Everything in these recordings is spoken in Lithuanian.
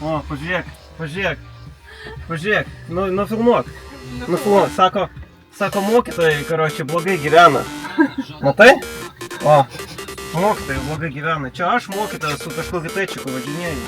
O, pažiūrėk, nufilmuok, sako mokytojai, karoči, blogai gyvena. Matai? O, mokytojai blogai gyvena. Čia aš mokytojas su kažkokiu taičiuku važinėju.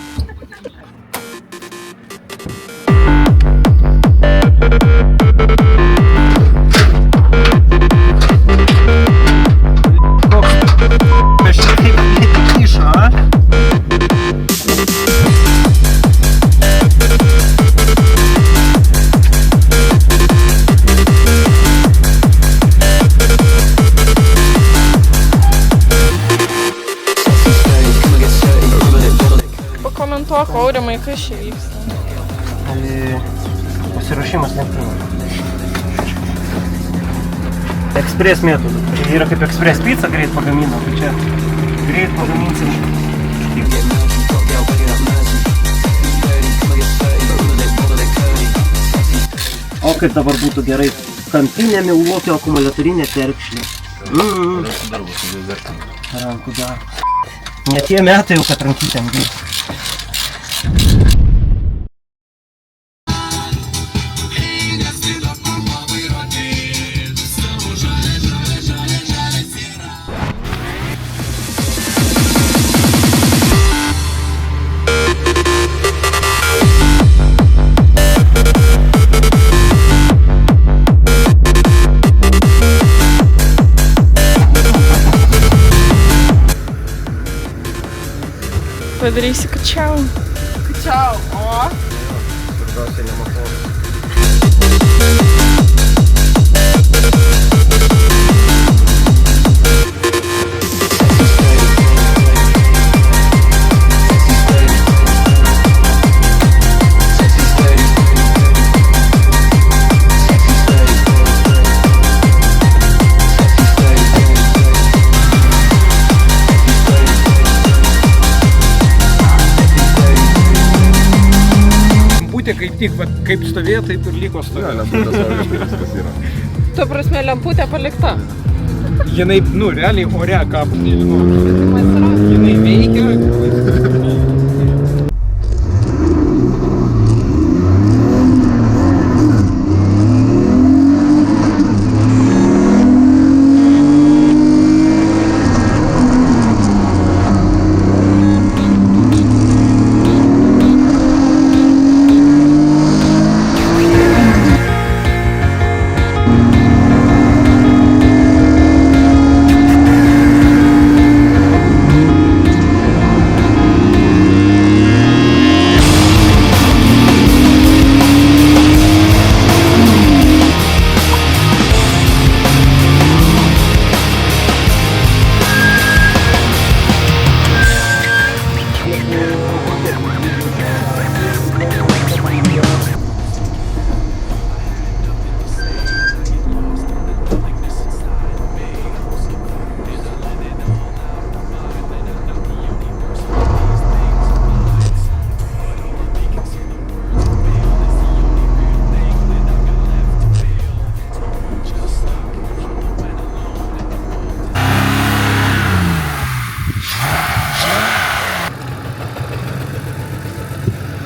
Pakomentuok, Aurimai, kas čia vyksta? Pasiruošimas lenktynių. Ekspres metodu. Tai yra kaip ekspres pizza greit pagamino, tai čia greit pagaminsim. O kaip dabar būtų gerai, kampinė Milwaukee akumuliatorinė terkšlė. Rankų darbas. Ne tie metai jau, kad rankytėm dirba. Padarysi kačiau. Kačiau, o? Svarbiausia nematau. Kaip tik, kaip stovėjo, taip ir liko stovėjo. Lemputė savaviškai viskas yra. Tuo prasme, lemputė palikta. Jinai, realiai ore kabo, nežinau. Jinai veikia.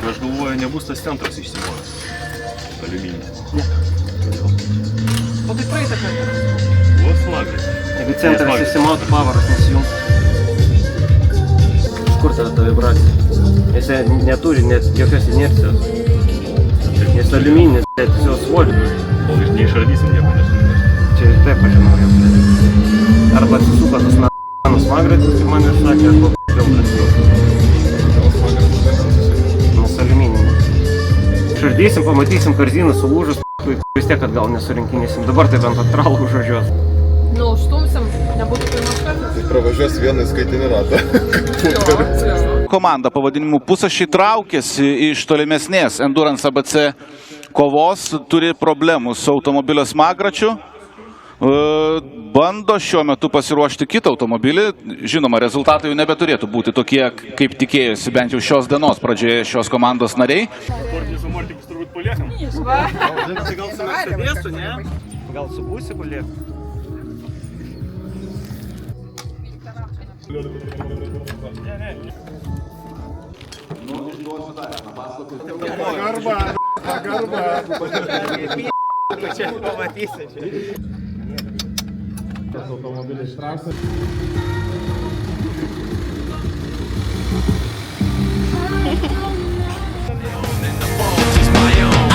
Aš galvoju, nebus tas centras išsimovęs. Aliuminis. Ne. Kodėl? O tai praeitą kartą. Buvo smagras. Jeigu centras išsimautų, pavaras nesijungtų. Iš kur ta vibracija? Jis neturi net jokios inercijos. Jis aliumininis, bet jis jau svolį. O neišardysim nieko nesužinės. Čia ir taip aš žinau. Arba atsisuko tas n***anas smagratis ir man ir sakė, arba p***ėl nes aliumininis. Išardysim, pamatysim karziną sulūžus, vis tiek atgal nesurinkinėsim. Dabar tai bent atralų užvažiuos. Nu, užstumsim, nebūtų pirmas kartas. Tai pravažiuos vieną skaitinį ratą. Komanda pavadinimu Pusašiai traukėsi iš tolimesnės Endurance ABC kovos, turi problemų su automobilio smagračiu. Bando šiuo metu pasiruošti kitą automobilį. Žinoma, rezultatai jau nebeturėtų būti tokie, kaip tikėjosi bent jau šios dienos pradžioje šios komandos nariai. Su Mortikus turbūt paliekam. Gal su Mercedesu, ne? Gal su Busi paliekam? Čia pamatysi.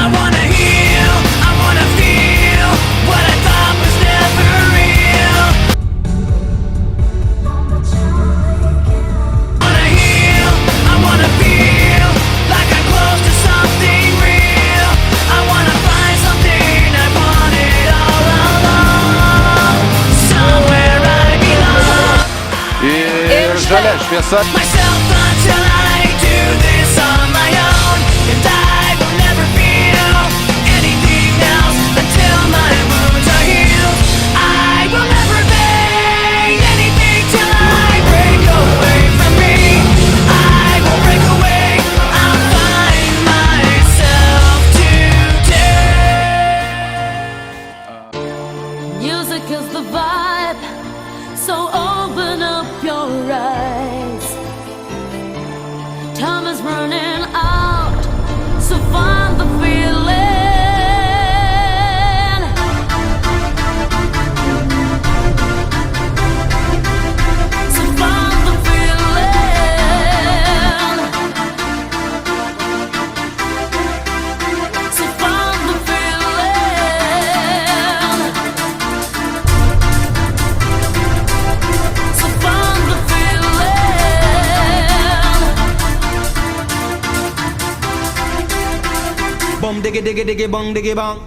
I wanna heal, I wanna feel what I thought was never real. Wanna heal, I wanna feel like I'm close to something real. I wanna find something I wanted all along. Somewhere I belong. Ir žalia šviesa. Myself until I do this on my own, and I will never feel anything else until my wounds are healed. I will never beg anything till I break away from me. I will break away, I'll find myself today. Music is the vibe, so open up your eyes. Time is running out, so find the feeling. So find the feeling. So find the feeling. So find the feeling. Bum diggy diggy diggy bong diggy bong.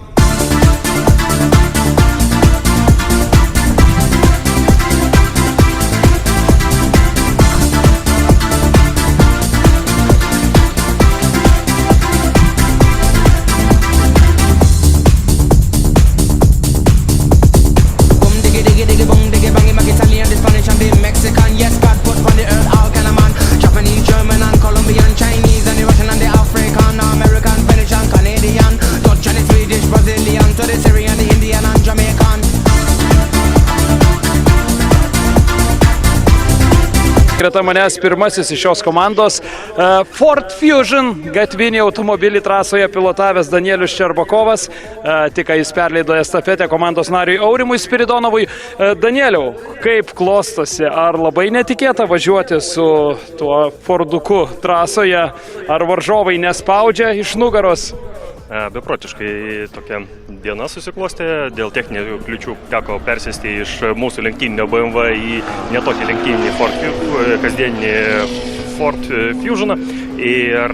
Bum diggy diggy diggy bong diggy bang. I'm Italian, the Spanish and the Mexican. Yes, God put on the earth all kind of man. Japanese, German and Colombian, Chinese and the Russian and the African, American, Venetian, Canadian, Dutch and the Swedish, Brazilian, to the Syrian, the Indian and Jamaican. Greta manęs pirmasis iš šios komandos Ford Fusion gatvinį automobilį trasoje pilotavęs Danielius Ščerbakovas. Tik ką jis perleido estafetę komandos nariui Aurimui Spiridonovui. Danieliau, kaip klostosi? Ar labai netikėta važiuoti su tuo Forduku trasoje? Ar varžovai nespaudžia iš nugaros? Beprotiškai tokia diena susiklostė, dėl techninių kliučių teko persėsti iš mūsų lenktyninio BMW į netokį lenktyninį kasdieninį Ford Fusioną. Ir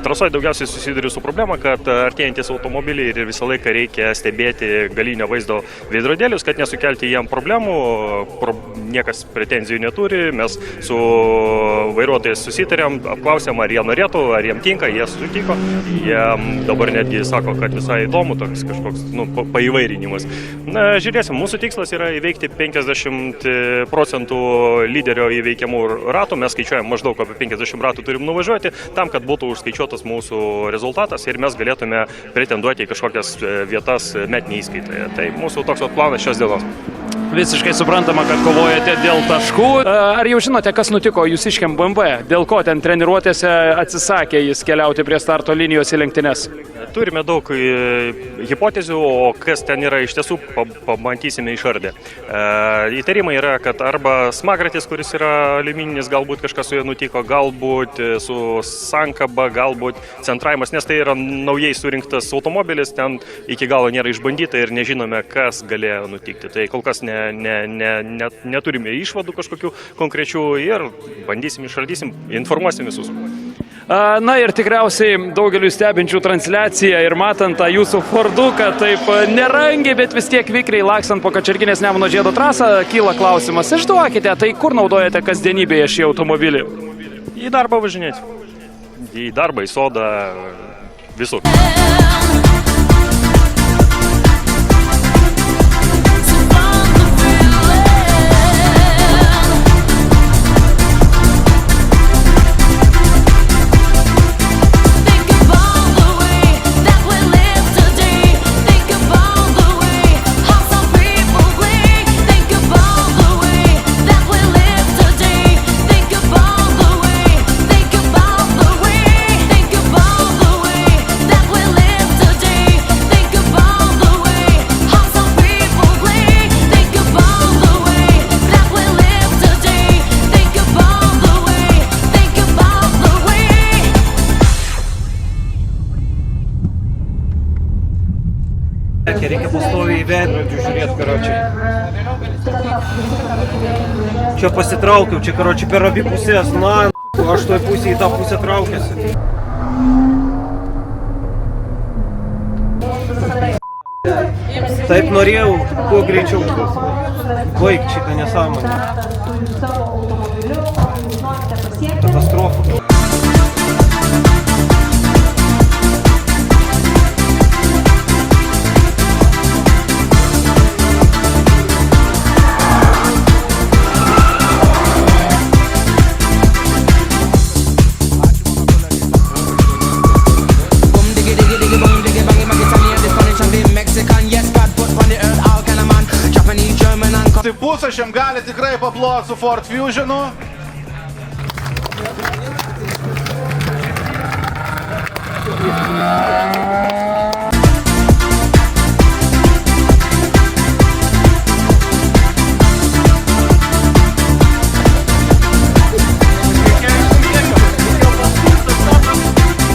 trasoje daugiausiai susiduriu su problema, kad artėjantis automobiliai ir visą laiką reikia stebėti galinio vaizdo veidrodėlius, kad nesukelti jiem problemų. Niekas pretenzijų neturi, mes su vairuotojais susitarėm, apklausėm, ar jie norėtų, ar jiem tinka, jie sutiko. Jie dabar netgi sako, kad visai įdomu, toks kažkoks paįvairinimas. Na, žiūrėsim, mūsų tikslas yra įveikti 50% lyderio įveikiamų ratų. Mes skaičiuojam maždaug apie 50 ratų turim nuvažiuoti, tam, kad būtų užskaičiuotas mūsų rezultatas ir mes galėtume pretenduoti į kažkokias vietas metinėje įskaitoje. Tai mūsų toks planas šios dienos. Visiškai suprantama, kad kovojate dėl taškų. Ar jau žinote, kas nutiko jūsiškiam BMW? Dėl ko ten treniruotėse atsisakė jis keliauti prie starto linijos į lenktynes? Turime daug hipotezių, o kas ten yra iš tiesų, pamatysime išardę. Įtarimai yra, kad arba smagratis, kuris yra aliumininis, galbūt kažkas su juo nutiko, galbūt su sankaba, galbūt centravimas, nes tai yra naujai surinktas automobilis, ten iki galo nėra išbandyta ir nežinome, kas galėjo nutikti. Tai kol kas neturime išvadų kažkokių konkrečių ir bandysim, išardysim, informuosim visus. Na ir tikriausiai daugeliu stebinčių transliaciją ir matant tą jūsų Forduką, taip nerangiai, bet vis tiek vikriai laksant po Kačerginės Nemuno žiedo trasą, kyla klausimas. Išduokite, tai kur naudojate kasdienybėje šį automobilį? Į darbą važinėti. Į darbą, į sodą, visur. The way tokia, reikia pastoviai į veidrodžių žiūrėti, karočiui. Čia pasitraukiau, čia, karočiui, per abi pusės, na, aš toj pusėje į tą pusę traukiasi. Taip norėjau, kuo greičiau. Baig šitą nesąmonę. Katastrofa. Boom diggy diggy diggy boom diggy bang bang Italian, the Spanish and the Mexican. Yes, God put on the earth all kind of man. Japanese, German and Tai pusę šiam gali tikrai paploti su Ford Fusionu.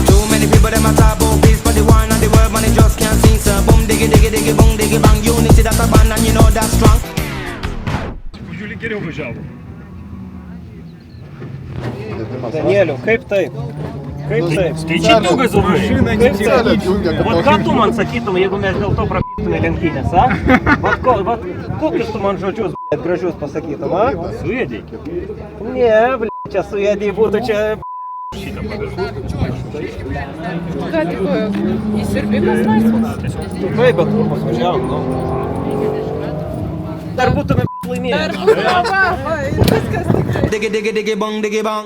too many people them a talk about peace, but the war and the world man they just can't see. So boom diggy diggy diggy boom diggy bang. Unity that's a band and you know that's strong. Danieliu, kaip taip? Kaip taip? Skaičiukai zumai. Kaip taip? Vat ką tu man sakytum, jeigu mes dėl to prapytume lenktynės, a? Vat kokius tu man žodžius, blėt, gražius pasakytum, a? Suėdėjai. Ne, blėt, čia suėdėjai būtų čia... Ką tik įsirbimas laisvas? Taip, bet kur pasvažiavom, nu. Dar būtume laimėję. Va, viskas tik tai. Diggy diggy diggy bang diggy bang.